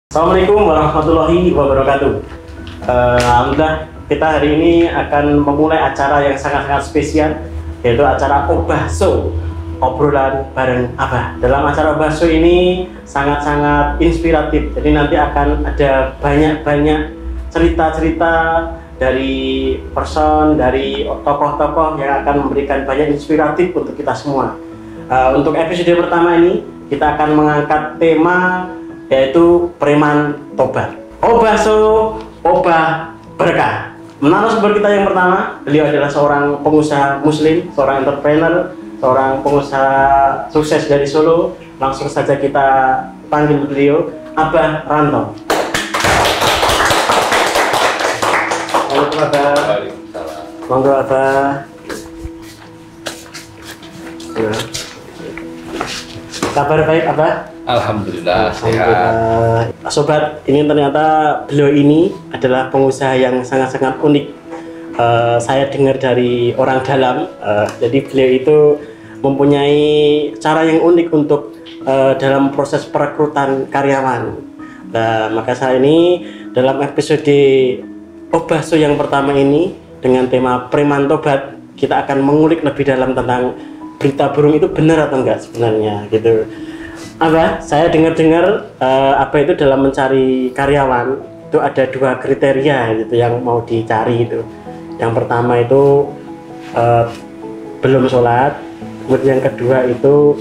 Assalamualaikum warahmatullahi wabarakatuh. Alhamdulillah kita hari ini akan memulai acara yang sangat-sangat spesial, yaitu acara Obahso, obrolan bareng Abah. Dalam acara Obahso ini sangat-sangat inspiratif. Jadi nanti akan ada banyak-banyak cerita-cerita dari dari tokoh-tokoh yang akan memberikan banyak inspiratif untuk kita semua. Untuk episode pertama ini kita akan mengangkat tema yaitu preman tobat. Obahso, obah berkah. Narasumber kita yang pertama, beliau adalah seorang pengusaha muslim, seorang entrepreneur, seorang pengusaha sukses dari Solo. Langsung saja kita panggil beliau, Abah Ranto. Halo Abah. Monggo Abah. Kabar baik Abah? Alhamdulillah sehat. Sobat, ini ternyata beliau ini adalah pengusaha yang sangat-sangat unik. Saya dengar dari orang dalam, jadi beliau itu mempunyai cara yang unik untuk dalam proses perekrutan karyawan. Nah, maka saya ini dalam episode Obahso yang pertama ini dengan tema preman tobat, kita akan mengulik lebih dalam tentang berita burung itu benar atau enggak sebenarnya gitu. Abah, saya dengar-dengar apa itu dalam mencari karyawan itu ada dua kriteria gitu yang mau dicari itu. Yang pertama itu belum sholat, kemudian yang kedua itu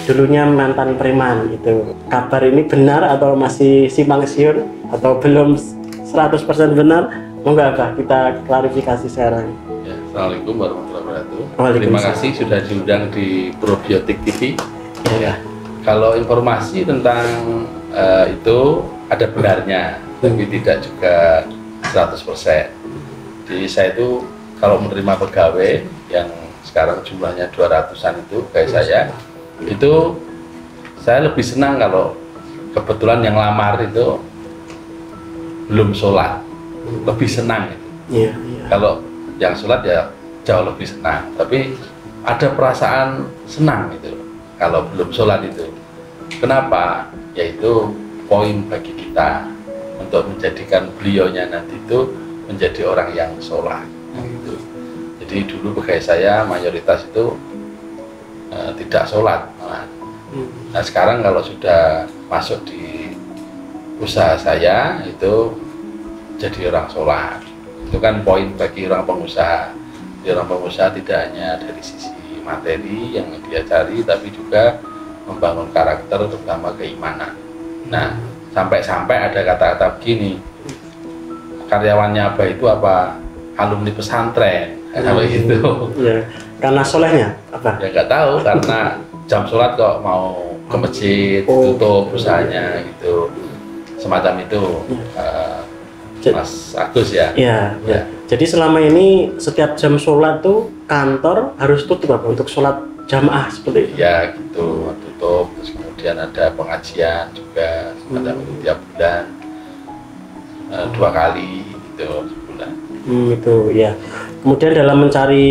dulunya mantan preman itu. Kabar ini benar atau masih simpang siur atau belum 100% benar? Monggo Abah kita klarifikasi sekarang. Ya, Assalamualaikum warahmatullahi wabarakatuh. Terima kasih sudah diundang di Probiotik TV. Ya. Kalau informasi tentang itu ada benarnya, tapi tidak juga 100%. Jadi saya itu kalau menerima pegawai yang sekarang jumlahnya 200-an itu kayak saya lebih senang kalau kebetulan yang lamar itu belum sholat, lebih senang itu. Yeah. Kalau yang sholat ya jauh lebih senang, tapi ada perasaan senang itu kalau belum sholat itu. Kenapa? Yaitu poin bagi kita untuk menjadikan beliaunya nanti itu menjadi orang yang sholat gitu. Jadi dulu pegawai saya mayoritas itu tidak sholat. Nah sekarang kalau sudah masuk di usaha saya itu jadi orang sholat. Itu kan poin bagi orang pengusaha. Jadi orang pengusaha tidak hanya dari sisi materi yang dia cari, tapi juga membangun karakter terutama keimanan. Nah, sampai-sampai ada kata-kata begini, karyawannya Abah itu apa? Alumni pesantren, kalau itu. Ya, karena solehnya apa? Ya nggak tahu, karena jam sholat kok mau ke masjid, tutup usahanya gitu, semacam itu. Mas Agus ya. Ya. Jadi selama ini setiap jam sholat tuh kantor harus tutup apa untuk sholat jamaah seperti itu? Ya gitu, tutup. Terus kemudian ada pengajian juga semacam itu tiap bulan 2 kali gitu sebulan. Itu ya. Kemudian dalam mencari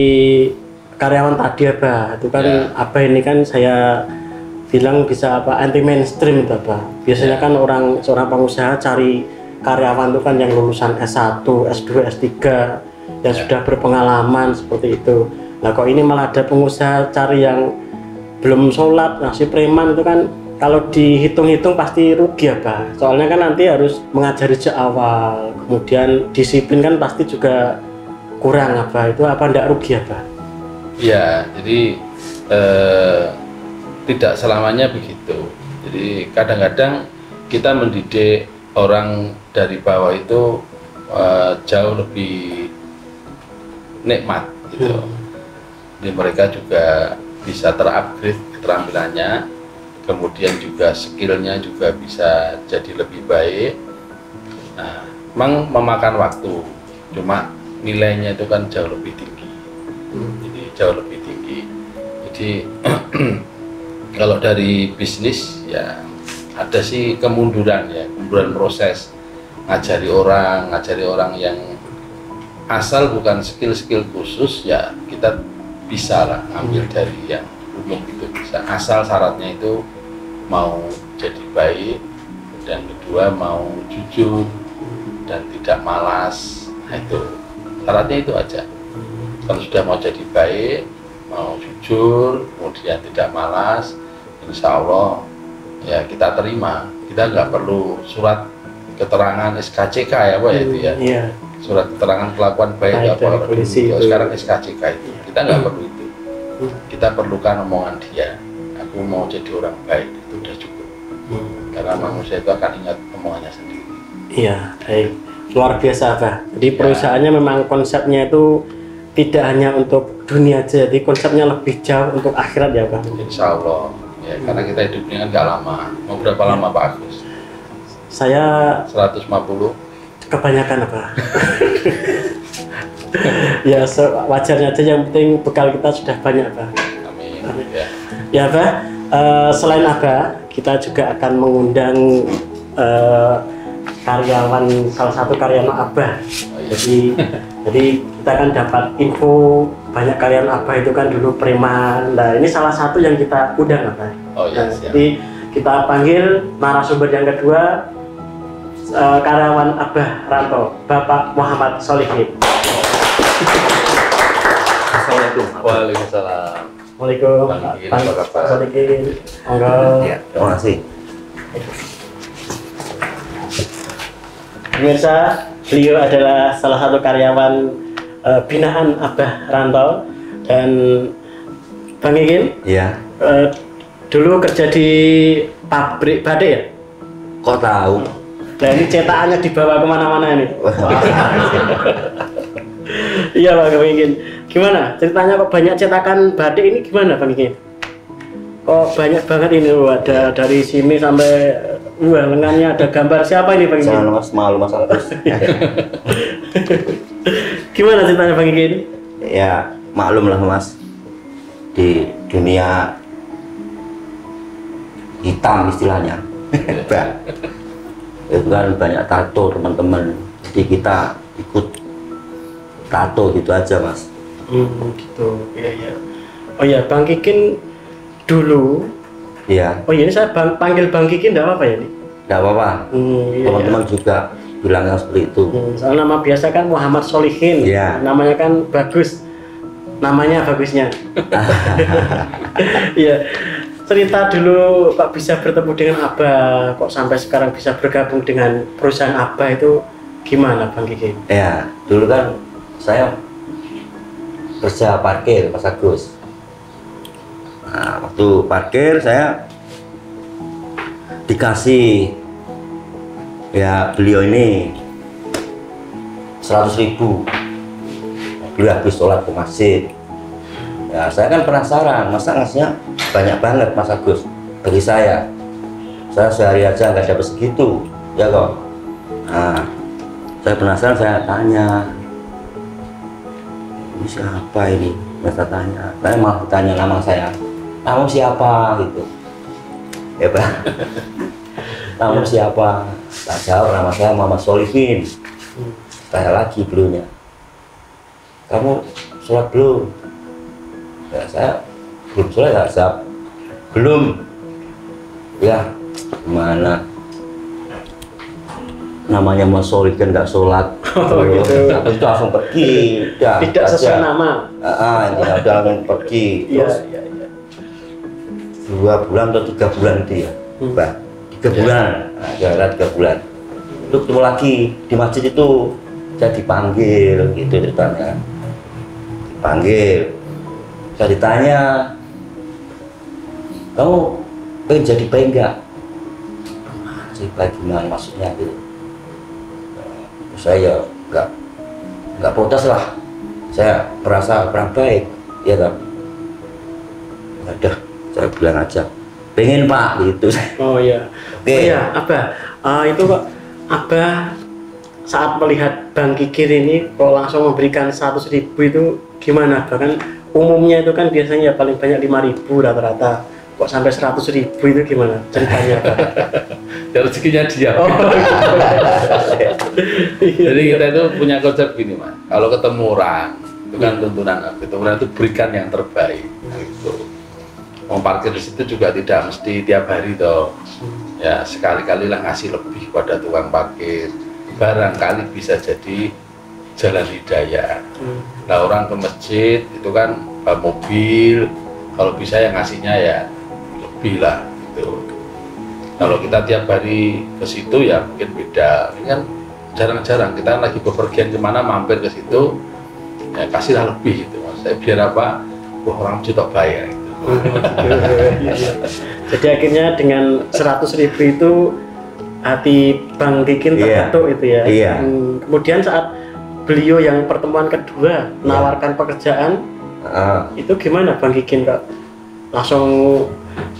karyawan tadi Abah, itu kan Abah ini kan saya bilang bisa apa anti mainstream itu Abah. Biasanya kan seorang pengusaha cari karyawan itu kan yang lulusan S1, S2, S3 yang sudah berpengalaman seperti itu. Nah kok ini malah ada pengusaha cari yang belum sholat, nasi preman itu kan kalau dihitung-hitung pasti rugi ya Pak. Soalnya kan nanti harus mengajari sejak awal, kemudian disiplin kan pasti juga kurang apa. Itu apa ndak rugi ya Pak? Ya, jadi tidak selamanya begitu. Jadi kadang-kadang kita mendidik orang dari bawah itu jauh lebih nikmat gitu. Jadi mereka juga bisa terupgrade keterampilannya, kemudian juga skillnya juga bisa jadi lebih baik. Nah, memang memakan waktu, cuma nilainya itu kan jauh lebih tinggi. Jadi jauh lebih tinggi. Jadi kalau dari bisnis ya ada sih kemunduran proses ngajari orang yang asal bukan skill-skill khusus ya kita bisa lah ambil dari yang umum itu bisa, asal syaratnya itu mau jadi baik, dan kedua mau jujur dan tidak malas. Nah, itu syaratnya itu aja. Kalau sudah mau jadi baik, mau jujur, kemudian tidak malas, insya Allah ya kita terima. Kita nggak perlu surat keterangan SKCK ya Pak ya itu ya. Iya. Surat keterangan kelakuan baik apa polisi kalau itu. sekarang SKCK itu. Kita nggak perlu itu. Kita perlukan omongan dia. Aku mau jadi orang baik, itu udah cukup. Karena manusia itu akan ingat omongannya sendiri. Iya, baik. Luar biasa, Pak. Jadi perusahaannya memang konsepnya itu tidak hanya untuk dunia aja, jadi konsepnya lebih jauh untuk akhirat ya, Pak. Insya Allah. Ya, karena kita hidupnya kan nggak lama. Mau berapa lama Pak Agus? Saya 150? kebanyakan apa? Ya, wajarnya aja, yang penting bekal kita sudah banyak, Pak. Amin. Ya. Ya, Pak. Selain Abah, kita juga akan mengundang karyawan, salah satu karyawan Abah. Jadi kita kan dapat info banyak karyawan Abah itu kan dulu preman. Nah, ini salah satu yang kita undang, Abah. Oh iya. Nah, jadi kita panggil narasumber yang kedua, karyawan Abah Ranto, Bapak Muhammad Solihin. Assalamualaikum. Waalaikumsalam. Assalamualaikum, Bang Solihin, apa kabar? Pak Solihin. Monggo. Ya, terima kasih. Pemirsa, beliau adalah salah satu karyawan binaan Abah Ranto. Dan Bang Ikin, Iya. dulu kerja di pabrik batik ya? Kok tahu? Nah, ini cetakannya dibawa kemana-mana ini. Iya Bang Ikin. Gimana ceritanya kok banyak cetakan batik ini, gimana Bang Ikin? Kok banyak banget ini, ada dari sini sampai lengannya ada gambar siapa ini Bang Ikin? Jangan mas, malu mas Agus. Gimana ceritanya Bang Ikin? Ya, maklum lah mas. Di dunia hitam istilahnya. Bang. Itu kan banyak tato teman-teman. Jadi kita ikut tato gitu aja mas. Gitu. Iya iya. Oh ya Bang Kikin dulu. Iya. Oh iya, ini saya panggil Bang Kikin enggak apa-apa ya nih? Enggak apa-apa. Iya, Teman-teman juga bilangnya seperti itu. Soal nama biasa kan Muhammad Solihin. Iya. Namanya kan bagus. Namanya bagusnya. Iya. Cerita dulu kok bisa bertemu dengan Abah, kok sampai sekarang bisa bergabung dengan perusahaan Abah itu gimana Bang Kikin? Ya, dulu kan saya kerja parkir Mas Agus. Nah, waktu parkir saya dikasih ya beliau ini 100.000 dulu habis sholat ke masjid. Ya saya kan penasaran, masa ngasihnya banyak banget Mas Agus bagi saya sehari aja nggak dapat segitu ya kok. Nah saya penasaran, saya tanya ini siapa ini, saya tanya, saya malah tanya nama saya, kamu siapa gitu ya Pak. Kamu siapa? Tak jawab, nama saya Muhammad Solihin. Tanya lagi beliaunya, kamu sholat belum? Ya saya belum sholat, tak jawab belum. Ya gimana, namanya Mas Solihin nggak sholat. Oh, gitu. Habis itu langsung pergi. Tidak sesuai nama. Intinya udah langsung pergi. Iya Terus iya iya. 2 bulan atau 3 bulan itu ya, Mbak. 3 bulan, nah, kira-kira 3 bulan. Itu ketemu lagi di masjid itu, saya dipanggil gitu ceritanya. Dipanggil, saya ditanya, kamu pengen jadi baik enggak? Jadi baik gimana maksudnya gitu? Saya ya nggak protes lah. Saya merasa kurang baik, ya kan? Udah, saya bilang aja, pengen Pak gitu. Oh iya. Oke. Oh iya, Abah. Itu kok Abah saat melihat Bang Kikir ini kok langsung memberikan 100.000 itu gimana? Bahkan umumnya itu kan biasanya ya paling banyak 5.000 rata-rata. Kok sampai 100.000 itu gimana ceritanya Abah? Ya rezekinya dia. Oh, Jadi kita itu punya konsep gini Mas, kalau ketemu orang itu kan tuntunan ketemu itu berikan yang terbaik gitu. Mau parkir di situ juga tidak mesti tiap hari toh. ya sekali-kali lah ngasih lebih pada tukang parkir, barangkali bisa jadi jalan hidayah. Nah orang ke masjid itu kan mobil, kalau bisa yang ngasihnya ya lebih lah gitu. Kalau kita tiap hari ke situ ya mungkin beda. Ini kan jarang-jarang kita lagi bepergian kemana mampir ke situ, ya kasihlah lebih gitu. Saya biar apa? Wah orang cetok bayar gitu. Jadi akhirnya dengan 100.000 itu hati Bang Kikin terbentuk itu ya. Iya. Kemudian saat beliau yang pertemuan kedua menawarkan pekerjaan, itu gimana Bang Kikin kok? Langsung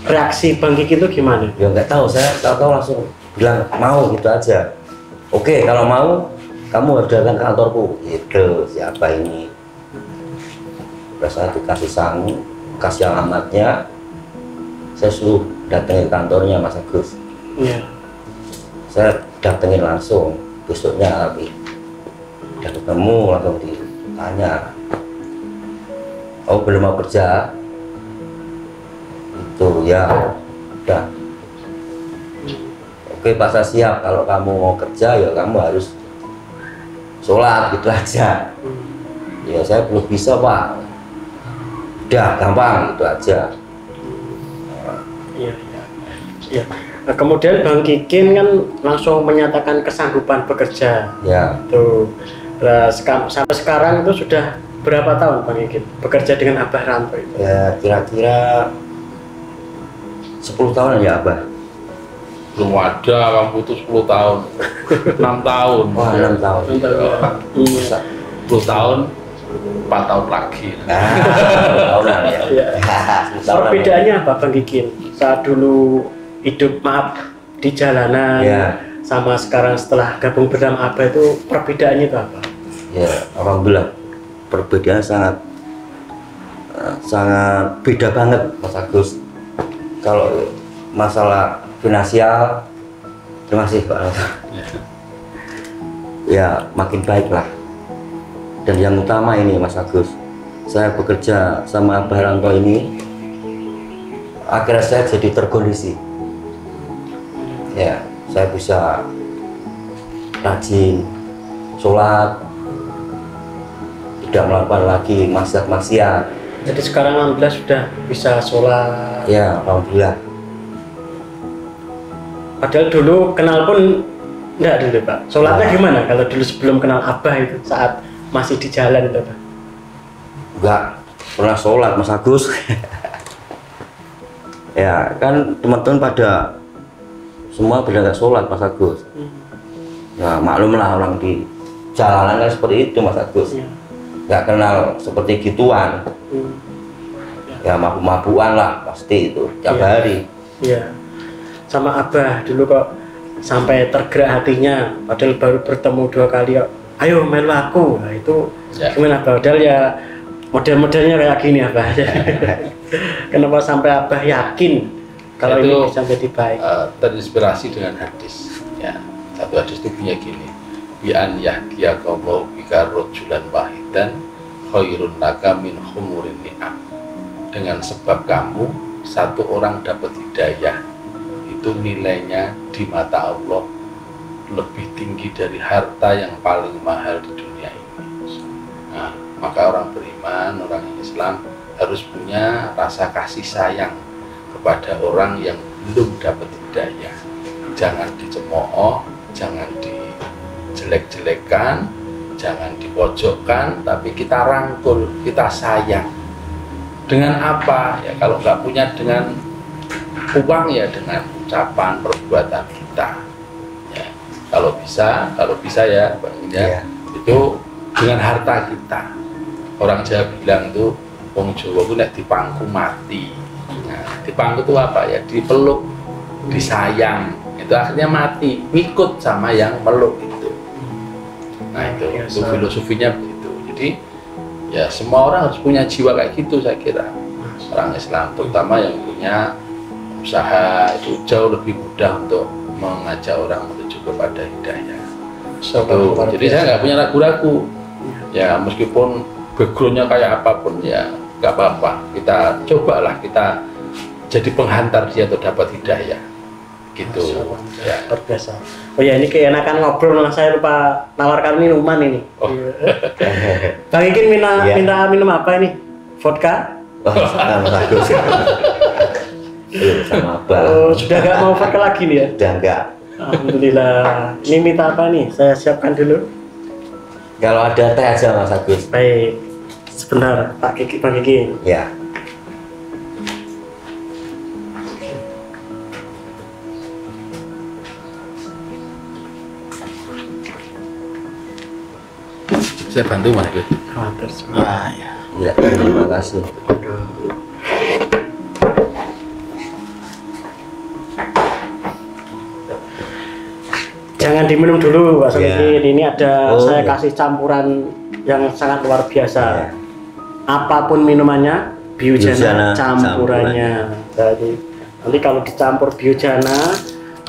reaksi Bang Kikin itu gimana? Ya nggak tahu, saya tahu langsung bilang mau gitu aja. Oke, kalau mau kamu harus datang ke kantorku. Gitu, siapa ini? Saya dikasih sangu, kasih alamatnya, saya suruh datengin kantornya Mas Agus. Iya. Saya datengin langsung, besoknya tapi udah ketemu langsung ditanya, oh belum mau kerja? Itu ya udah. Oke Pak, saya siap. Kalau kamu mau kerja ya kamu harus sholat gitu aja. Ya saya belum bisa Pak. Udah gampang gitu aja. Iya. Nah, kemudian Bang Kikin kan langsung menyatakan kesanggupan bekerja. Ya. Tuh. Nah, sampai sekarang itu sudah berapa tahun Bang Kikin bekerja dengan Abah Ranto itu? Ya kira-kira 10 tahun ya Abah. Belum ada, kamu itu 10 tahun 6 tahun. Wah 6 tahun. 10 tahun 4 tahun lagi. Tahunan ya. Iya. Perbedaannya apa Bang Kikin saat dulu hidup di jalanan sama sekarang setelah gabung bersama Abah itu perbedaannya itu apa? Ya alhamdulillah perbedaan sangat beda banget Mas Agus. Kalau masalah finansial, terima kasih Pak. Ya makin baik lah. Dan yang utama ini Mas Agus, saya bekerja sama Abah Ranto ini, akhirnya saya jadi terkondisi. Ya, saya bisa rajin sholat, tidak melakukan lagi maksiat-maksiat. Jadi sekarang alhamdulillah sudah bisa sholat. Ya, alhamdulillah. Padahal dulu kenal pun enggak dulu Pak. Sholatnya gimana kalau dulu sebelum kenal Abah itu saat masih di jalan itu Pak? Enggak pernah sholat Mas Agus. Ya kan teman-teman pada semua pada nggak sholat Mas Agus. Nah maklumlah orang di jalanan kan seperti itu Mas Agus. Nggak kenal seperti gituan. Ya mabuk-mabukan lah pasti itu tiap hari. Iya. Sama Abah dulu kok sampai tergerak hatinya, padahal baru bertemu 2 kali kok, ayo melu aku. Nah itu gimana Abah? Padahal ya model-modelnya kayak gini Abah. Kenapa sampai Abah yakin kalau itu, ini bisa jadi baik? Terinspirasi dengan hadis. Ya, satu hadis itu punya gini, bi an yahdiyallahu bika rajulan wahidan khairun laka min humurin ni'am. Dengan sebab kamu satu orang dapat hidayah, itu nilainya di mata Allah lebih tinggi dari harta yang paling mahal di dunia ini. Nah, maka orang beriman, orang Islam harus punya rasa kasih sayang kepada orang yang belum dapat hidayah. Jangan dicemooh, jangan dijelek-jelekan, jangan dipojokkan, tapi kita rangkul, kita sayang. Dengan apa? Ya kalau nggak punya dengan uang ya dengan ucapan, perbuatan kita. Ya, kalau bisa ya, Bang ya, itu dengan harta kita. Orang Jawa bilang itu, wong Jawa itu nek dipangku mati. Nah, dipangku itu apa ya? Dipeluk, disayang. Itu akhirnya mati, ngikut sama yang meluk itu. Nah itu filosofinya begitu. Jadi ya semua orang harus punya jiwa kayak gitu saya kira. Orang Islam terutama yang punya usaha itu jauh lebih mudah untuk mengajak orang menuju kepada hidayah. Jadi saya nggak punya ragu-ragu. Ya meskipun backgroundnya kayak apapun ya nggak apa-apa. Kita cobalah kita jadi penghantar dia untuk dapat hidayah. gitu. Masya Allah. Ya. Luar biasa. Oh ya, ini keenakan ngobrol, malah saya lupa nawarkan minuman ini. Oh. Bang Ikin minta minum apa ini? Vodka? Wah, sama bagus. Sama apa? Oh, sudah nggak mau vodka lagi nih ya? Udah enggak. Alhamdulillah. Ini minta apa nih? Saya siapkan dulu. Kalau ada teh aja Mas Agus. Baik. Sebentar, Pak Kiki, Bang Kiki. Ya. Saya bantu Mas Gus. Khawatir semua. Ya. Ya, terima kasih. Jangan diminum dulu, Pak Iya. Solihin. Ini ada Oh, saya iya. kasih campuran yang sangat luar biasa. Iya. Apapun minumannya, biojana Biojana campurannya. Jadi nanti kalau dicampur biojana,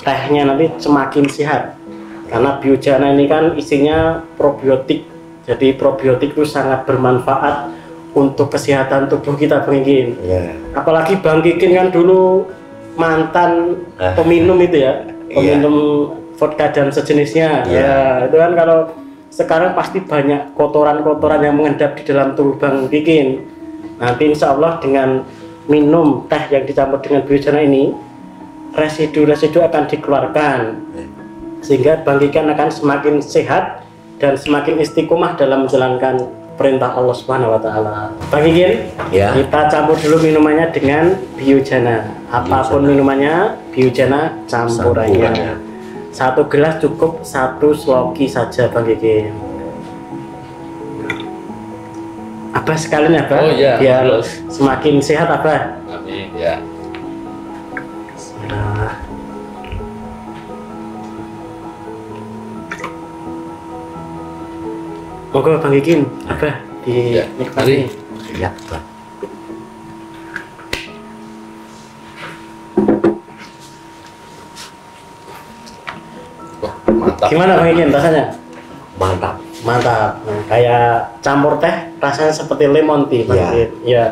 tehnya nanti semakin sehat. Karena biojana ini kan isinya probiotik. Jadi probiotik itu sangat bermanfaat untuk kesehatan tubuh kita, Bang Kikin. Ya. Apalagi Bang Kikin kan dulu mantan peminum itu ya, peminum vodka dan sejenisnya. Iya. Ya, itu kan kalau sekarang pasti banyak kotoran-kotoran yang mengendap di dalam tubuh Bang Kikin. Nanti insya Allah dengan minum teh yang dicampur dengan biojana ini, residu-residu akan dikeluarkan, sehingga Bang Kikin akan semakin sehat dan semakin istiqomah dalam menjalankan perintah Allah Subhanahu wa taala. Bang Kikin, Ya. kita campur dulu minumannya dengan biojana. Apapun minumannya, biojana campurannya. Satu gelas cukup 1 sloki saja, Bang Kikin. Abah sekalian ya, Bang? Oh iya, Biar terus. semakin sehat, Abah. Amin ya. Nah. Monggo Bang Kikin, Abah Ya, dinikmati. mari. Ya, Pak. Wah, mantap. Gimana Bang Kikin rasanya? Mantap. Mantap. Nah, kayak campur teh rasanya seperti lemon tea, Bang Iya. Kikin. Ya.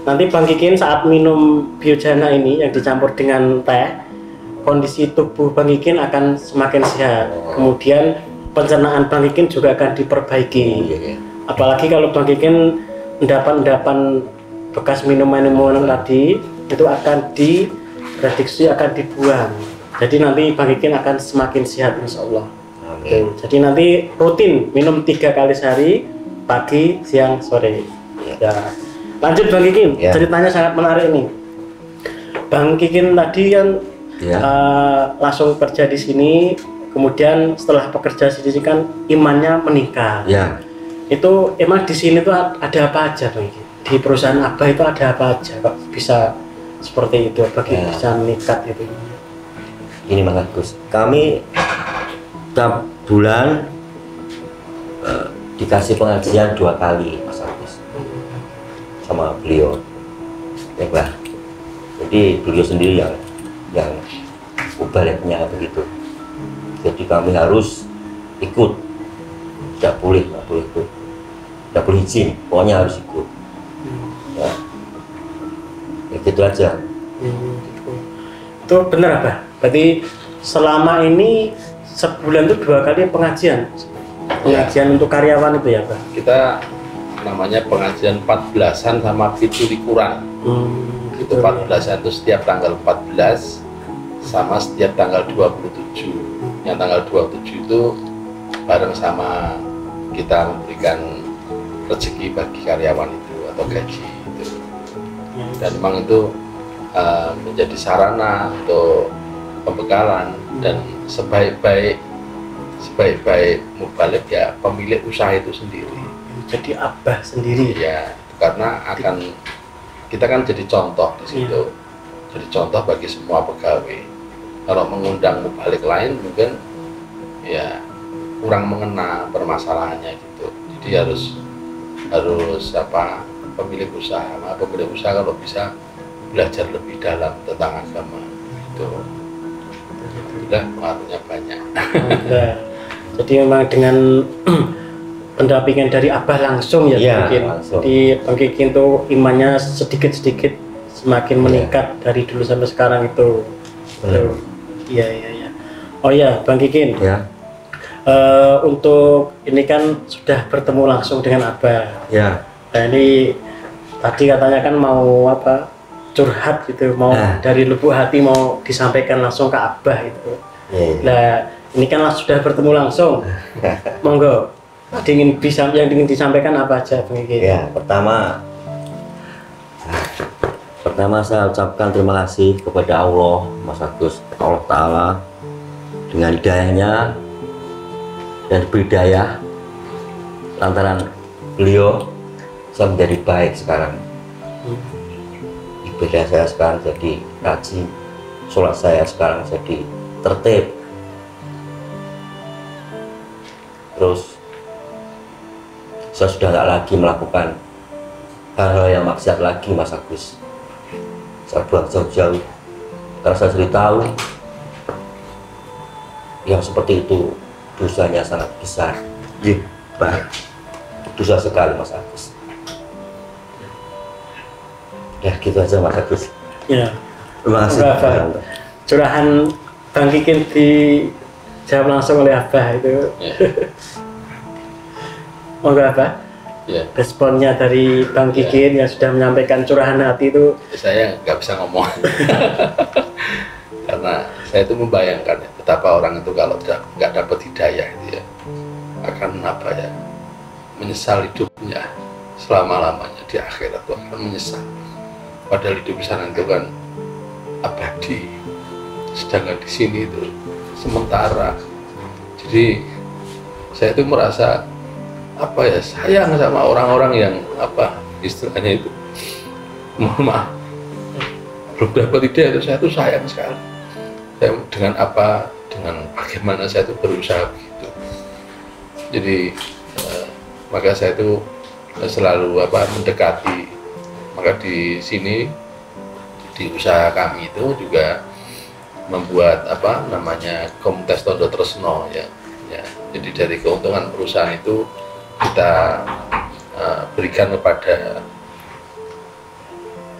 Nanti Bang Kikin saat minum biojana ini yang dicampur dengan teh, kondisi tubuh Bang Kikin akan semakin sehat. Kemudian pencernaan Bang Kikin juga akan diperbaiki. Iya. Apalagi kalau Bang Kikin endapan-endapan bekas minuman-minuman tadi itu akan diprediksi akan dibuang. Jadi nanti Bang Kikin akan semakin sehat insya Allah. Amin. Jadi nanti rutin minum 3 kali sehari, pagi, siang, sore. Ya. Lanjut Bang Kikin, Ya. ceritanya sangat menarik ini. Bang Kikin tadi kan Ya. langsung kerja di sini, kemudian setelah bekerja di sini kan imannya meningkat. Ya. Itu emang di sini tuh ada apa aja Bang Kikin? Di perusahaan Abah itu ada apa aja kok bisa seperti itu, bagi Ya. bisa meningkat itu? Ini Mas Agus. Kami tiap bulan dikasih pengajian 2 kali Mas Agus sama beliau. Baiklah. Jadi beliau sendiri yang baliknya begitu. Jadi kami harus ikut. Tidak boleh ikut. Tidak boleh izin. Pokoknya harus ikut. Ya. Ya gitu aja. Gitu. Itu benar apa? Berarti selama ini sebulan itu 2 kali pengajian untuk karyawan itu ya Pak? Kita namanya pengajian 14-an sama Fitri Quran. Itu 14-an itu setiap tanggal 14 sama setiap tanggal 27. Yang tanggal 27 itu bareng sama kita memberikan rezeki bagi karyawan itu atau gaji itu. Dan memang itu menjadi sarana untuk pembekalan dan sebaik-baik mubalik ya pemilik usaha itu sendiri. Jadi Abah sendiri Ya, karena kita kan jadi contoh di situ. Jadi contoh bagi semua pegawai. Kalau mengundang mubalik lain mungkin ya kurang mengena permasalahannya gitu. Jadi harus apa pemilik usaha kalau bisa belajar lebih dalam tentang agama itu. Sudah pengaruhnya banyak. Nah, jadi memang dengan pendampingan dari Abah langsung ya, Iya, Bang Kikin. langsung. Di Bang Kikin tuh imannya sedikit-sedikit semakin meningkat dari dulu sampai sekarang itu. Benar. Iya, iya, iya. Oh iya, Bang Kikin. Ya, Untuk ini kan sudah bertemu langsung dengan Abah. ya. Nah ini tadi katanya kan mau apa? Curhat gitu, mau dari lubuk hati mau disampaikan langsung ke Abah gitu. Ya. Nah ini kan sudah bertemu langsung. Monggo. Yang ingin disampaikan apa aja, Bang Kikin? Ya, pertama saya ucapkan terima kasih kepada Allah, Mas Agus, Allah Ta'ala, dengan hidayahnya dan berdaya lantaran beliau saya menjadi baik sekarang. Ibadah saya sekarang jadi rajin, sholat saya sekarang jadi tertib. Terus saya sudah nggak lagi melakukan hal-hal yang maksiat lagi, Mas Agus. Saya buang jauh-jauh karena saya sudah tahu yang seperti itu dosanya sangat besar. Iya, Pak. Dosa sekali, Mas Agus. Ya gitu aja, Mas Agus. Ya. Terima kasih. Abah. Curahan Bang Kikin dijawab langsung oleh Abah itu. Monggo Abah. Ya, Responnya dari Bang Kikin yang sudah menyampaikan curahan hati itu. saya nggak bisa ngomong karena saya itu membayangkan ya, betapa orang itu kalau nggak dapat hidayah itu ya akan apa ya, menyesal hidupnya selama-lamanya, di akhirat itu akan menyesal. Padahal hidup di sana itu kan abadi, sedangkan di sini itu sementara. Jadi saya itu merasa apa ya, sayang sama orang-orang yang apa istilahnya itu, mohon maaf, belum dapat hidayah itu saya tuh sayang sekali. Saya dengan bagaimana saya tuh berusaha begitu. Jadi maka saya tuh selalu mendekati. Maka di sini di usaha kami itu juga membuat komunitas Tondo Tresno ya. Jadi dari keuntungan perusahaan itu kita berikan kepada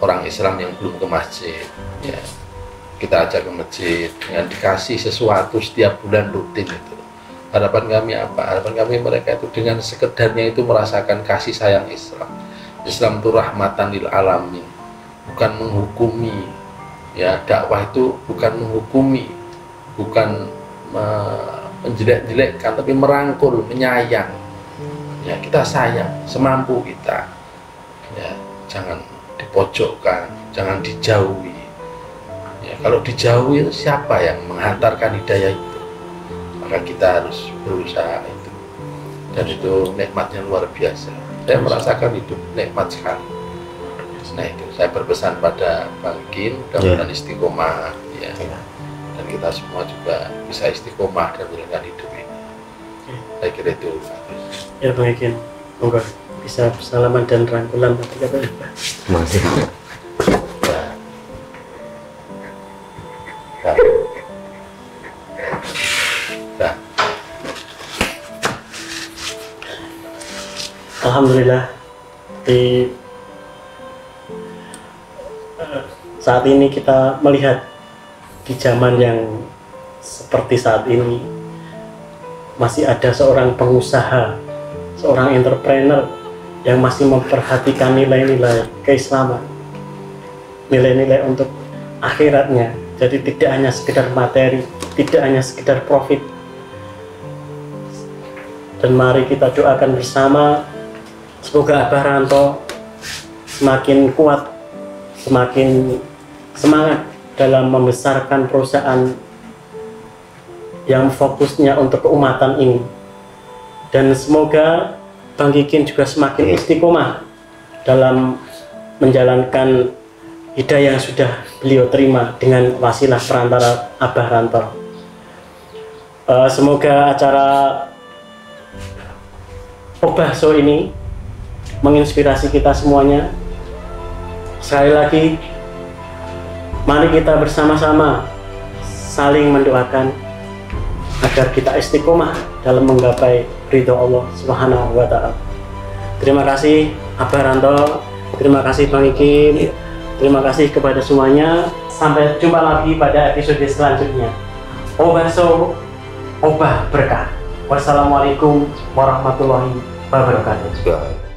orang Islam yang belum ke masjid ya. Kita ajak ke masjid dengan dikasih sesuatu setiap bulan rutin itu. Harapan kami apa? Harapan kami mereka itu dengan sekedarnya itu merasakan kasih sayang Islam. Islam itu rahmatan lil alamin, bukan menghukumi ya. Dakwah itu bukan menghukumi, bukan menjelek-jelekkan, tapi merangkul, menyayang ya. Kita sayang semampu kita ya, jangan dipojokkan, jangan dijauhi ya. Kalau dijauhi siapa yang menghantarkan hidayah itu? Maka kita harus berusaha itu, dan itu nikmatnya luar biasa. Saya merasakan hidup nikmat sekali. Nah itu saya berpesan pada Bang Kikin, mudah-mudahan istiqomah ya. Dan kita semua juga bisa istiqomah dan menjalankan hidup ini. Saya kira itu. Ya Bang Kikin, monggo bisa salaman dan rangkulan tadi katanya. Terima kasih. Alhamdulillah di saat ini kita melihat di zaman yang seperti saat ini masih ada seorang pengusaha, seorang entrepreneur yang masih memperhatikan nilai-nilai keislaman, nilai-nilai untuk akhiratnya. Jadi tidak hanya sekedar materi, tidak hanya sekedar profit. Dan mari kita doakan bersama, semoga Abah Ranto semakin kuat, semakin semangat dalam membesarkan perusahaan yang fokusnya untuk keumatan ini. Dan semoga Bang Kikin juga semakin istiqomah dalam menjalankan hidayah yang sudah beliau terima dengan wasilah perantara Abah Ranto. Semoga acara Obah Show ini menginspirasi kita semuanya. Sekali lagi, mari kita bersama-sama saling mendoakan agar kita istiqomah dalam menggapai ridho Allah Subhanahu wa Ta'ala. Terima kasih Abah Ranto, terima kasih Bang Kikin, terima kasih kepada semuanya. Sampai jumpa lagi pada episode selanjutnya. obah so, obah berkah. Wassalamualaikum warahmatullahi wabarakatuh. Ya.